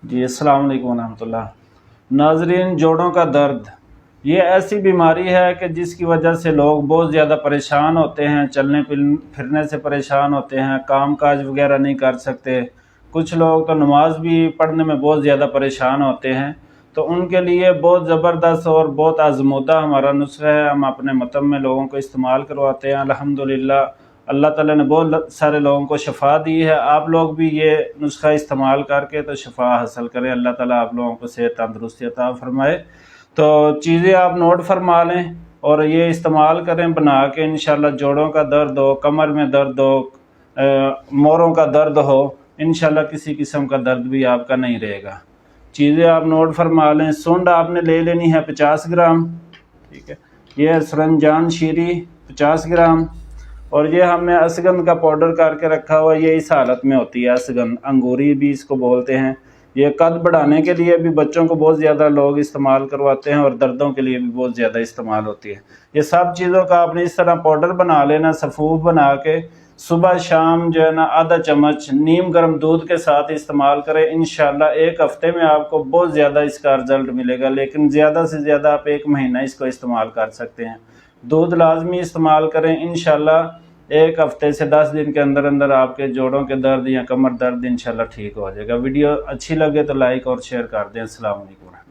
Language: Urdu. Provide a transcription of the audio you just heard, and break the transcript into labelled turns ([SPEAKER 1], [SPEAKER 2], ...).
[SPEAKER 1] جی السلام علیکم ورحمۃ اللہ۔ ناظرین، جوڑوں کا درد یہ ایسی بیماری ہے کہ جس کی وجہ سے لوگ بہت زیادہ پریشان ہوتے ہیں، چلنے پھرنے سے پریشان ہوتے ہیں، کام کاج وغیرہ نہیں کر سکتے۔ کچھ لوگ تو نماز بھی پڑھنے میں بہت زیادہ پریشان ہوتے ہیں، تو ان کے لیے بہت زبردست اور بہت آزمودہ ہمارا نسخہ ہے۔ ہم اپنے متم میں لوگوں کو استعمال کرواتے ہیں۔ الحمدللہ اللہ تعالیٰ نے بہت سارے لوگوں کو شفا دی ہے۔ آپ لوگ بھی یہ نسخہ استعمال کر کے تو شفا حاصل کریں۔ اللہ تعالیٰ آپ لوگوں کو صحت تندرستی عطا فرمائے۔ تو چیزیں آپ نوٹ فرما لیں اور یہ استعمال کریں بنا کے، انشاءاللہ جوڑوں کا درد ہو، کمر میں درد ہو، موروں کا درد ہو، انشاءاللہ کسی قسم کا درد بھی آپ کا نہیں رہے گا۔ چیزیں آپ نوٹ فرما لیں۔ سونڈ آپ نے لے لینی ہے 50 گرام، ٹھیک ہے۔ یہ سرنجان شیری 50 گرام، اور یہ ہم نے اسگند کا پاؤڈر کر کے رکھا ہوا ہے۔ یہ اس حالت میں ہوتی ہے اسگند، انگوری بھی اس کو بولتے ہیں۔ یہ قد بڑھانے کے لیے بھی بچوں کو بہت زیادہ لوگ استعمال کرواتے ہیں، اور دردوں کے لیے بھی بہت زیادہ استعمال ہوتی ہے۔ یہ سب چیزوں کا آپ نے اس طرح پاؤڈر بنا لینا، سفوف بنا کے صبح شام جو ہے نا آدھا چمچ نیم گرم دودھ کے ساتھ استعمال کریں۔ انشاءاللہ ایک ہفتے میں آپ کو بہت زیادہ اس کا رزلٹ ملے گا، لیکن زیادہ سے زیادہ آپ 1 مہینہ اس کو استعمال کر سکتے ہیں۔ دودھ لازمی استعمال کریں۔ انشاءاللہ ایک ہفتے سے 10 دن کے اندر اندر آپ کے جوڑوں کے درد یا کمر درد انشاءاللہ ٹھیک ہو جائے گا۔ ویڈیو اچھی لگے تو لائک اور شیئر کر دیں۔ السلام علیکم۔